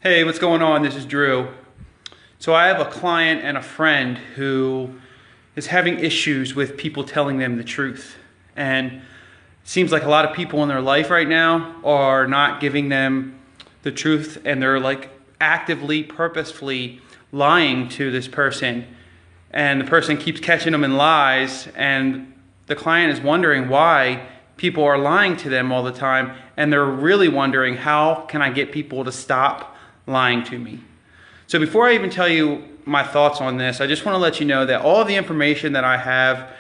Hey, what's going on? This is Drew. So I have a client and a friend who is having issues with people telling them the truth. And it seems like a lot of people in their life right now are not giving them the truth, and they're like actively, purposefully lying to this person. And the person keeps catching them in lies, and the client is wondering why people are lying to them all the time, and they're really wondering, how can I get people to stop lying to me? So before I even tell you my thoughts on this, I just want to let you know that all of the information that I have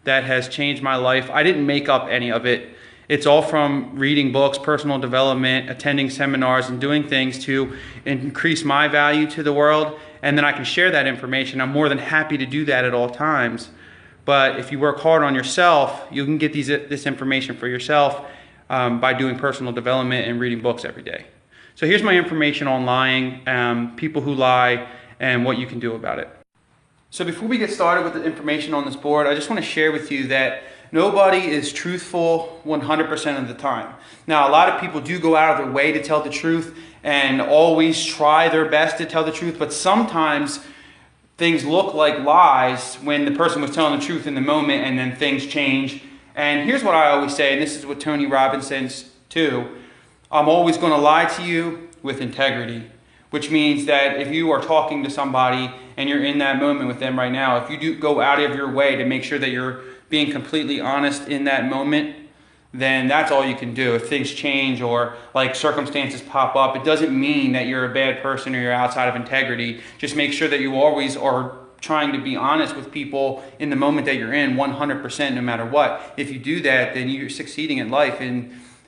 that has changed my life, I didn't make up any of it. It's all from reading books, personal development, attending seminars, and doing things to increase my value to the world. And then I can share that information. I'm more than happy to do that at all times. But if you work hard on yourself, you can get this information for yourself by doing personal development and reading books every day. So here's my information on lying, people who lie, and what you can do about it. So before we get started with the information on this board, I just want to share with you that nobody is truthful 100% of the time. Now, a lot of people do go out of their way to tell the truth and always try their best to tell the truth, but sometimes things look like lies when the person was telling the truth in the moment, and then things change. And here's what I always say, and this is what Tony Robbins says too: I'm always going to lie to you with integrity, which means that if you are talking to somebody and you're in that moment with them right now, if you do go out of your way to make sure that you're being completely honest in that moment, then that's all you can do. If things change or like circumstances pop up, it doesn't mean that you're a bad person or you're outside of integrity. Just make sure that you always are trying to be honest with people in the moment that you're in 100% no matter what. If you do that, then you're succeeding in life,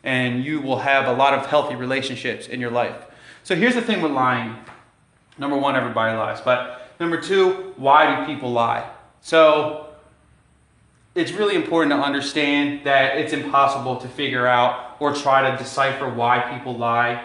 and you will have a lot of healthy relationships in your life. So here's the thing with lying. Number one, everybody lies. But number two, why do people lie? So it's really important to understand that it's impossible to figure out or try to decipher why people lie.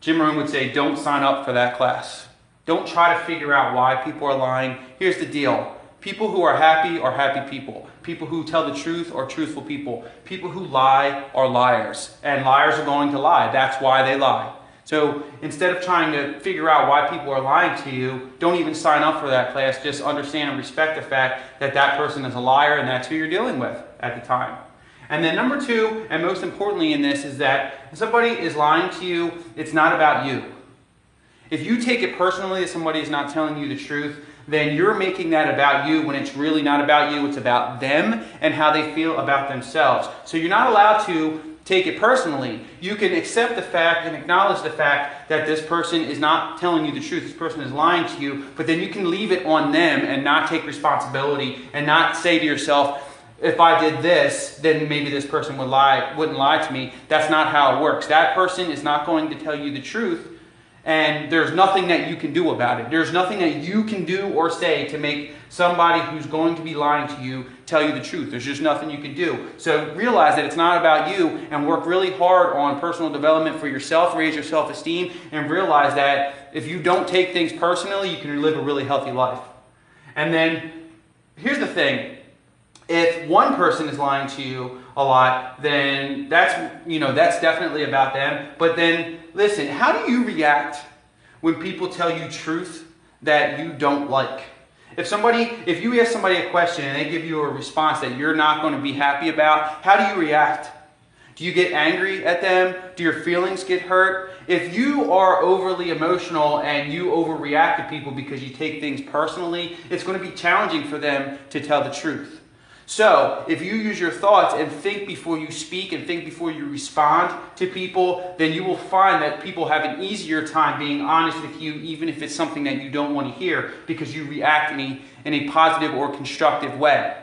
Jim Rohn would say, don't sign up for that class. Don't try to figure out why people are lying. Here's the deal. People who are happy people. People who tell the truth are truthful people. People who lie are liars. And liars are going to lie. That's why they lie. So instead of trying to figure out why people are lying to you, don't even sign up for that class. Just understand and respect the fact that that person is a liar, and that's who you're dealing with at the time. And then number two, and most importantly in this, is that if somebody is lying to you, it's not about you. If you take it personally that somebody is not telling you the truth, then you're making that about you when it's really not about you. It's about them and how they feel about themselves. So you're not allowed to take it personally. You can accept the fact and acknowledge the fact that this person is not telling you the truth. This person is lying to you, but then you can leave it on them and not take responsibility and not say to yourself, if I did this, then maybe this person wouldn't lie to me. That's not how it works. That person is not going to tell you the truth, and there's nothing that you can do about it. There's nothing that you can do or say to make somebody who's going to be lying to you tell you the truth. There's just nothing you can do. So realize that it's not about you, and work really hard on personal development for yourself, raise your self-esteem, and realize that if you don't take things personally, you can live a really healthy life. And then here's the thing. If one person is lying to you a lot, then that's definitely about them. But then listen, how do you react when people tell you truth that you don't like? If you ask somebody a question and they give you a response that you're not going to be happy about, how do you react? Do you get angry at them? Do your feelings get hurt? If you are overly emotional and you overreact to people because you take things personally, it's going to be challenging for them to tell the truth. So if you use your thoughts and think before you speak and think before you respond to people, then you will find that people have an easier time being honest with you, even if it's something that you don't want to hear, because you react in a positive or constructive way.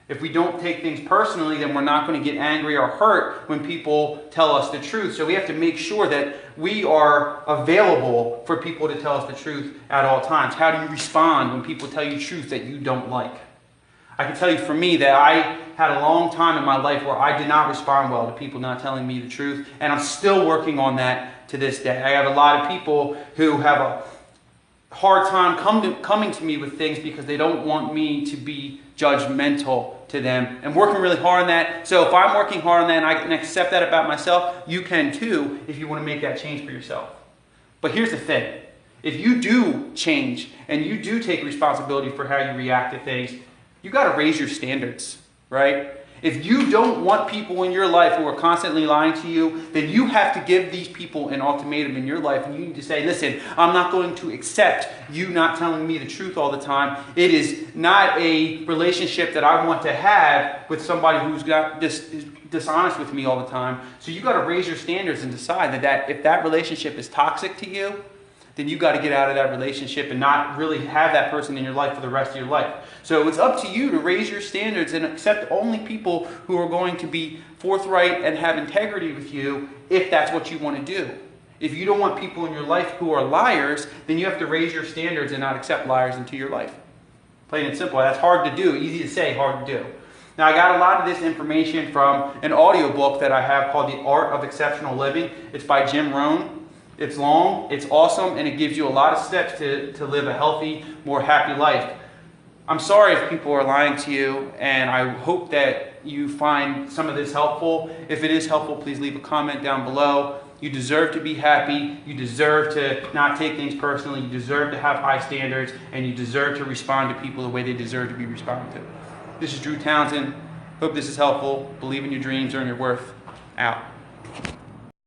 If we don't take things personally, then we're not going to get angry or hurt when people tell us the truth. So we have to make sure that we are available for people to tell us the truth at all times. How do you respond when people tell you truth that you don't like? I can tell you for me that I had a long time in my life where I did not respond well to people not telling me the truth, and I'm still working on that to this day. I have a lot of people who have a hard time coming to me with things because they don't want me to be judgmental to them, and working really hard on that. So if I'm working hard on that and I can accept that about myself, you can too if you want to make that change for yourself. But here's the thing. If you do change and you do take responsibility for how you react to things, you got to raise your standards, right? If you don't want people in your life who are constantly lying to you, then you have to give these people an ultimatum in your life, and you need to say, listen, I'm not going to accept you not telling me the truth all the time. It is not a relationship that I want to have with somebody who's got dishonest with me all the time. So you got to raise your standards and decide that if that relationship is toxic to you, then you got to get out of that relationship and not really have that person in your life for the rest of your life. So it's up to you to raise your standards and accept only people who are going to be forthright and have integrity with you if that's what you want to do. If you don't want people in your life who are liars, then you have to raise your standards and not accept liars into your life. Plain and simple. That's hard to do. Easy to say, hard to do. Now, I got a lot of this information from an audiobook that I have called The Art of Exceptional Living. It's by Jim Rohn. It's long, it's awesome, and it gives you a lot of steps to live a healthy, more happy life. I'm sorry if people are lying to you, and I hope that you find some of this helpful. If it is helpful, please leave a comment down below. You deserve to be happy. You deserve to not take things personally. You deserve to have high standards, and you deserve to respond to people the way they deserve to be responded to. This is Drew Townsend. Hope this is helpful. Believe in your dreams, earn your worth. Out.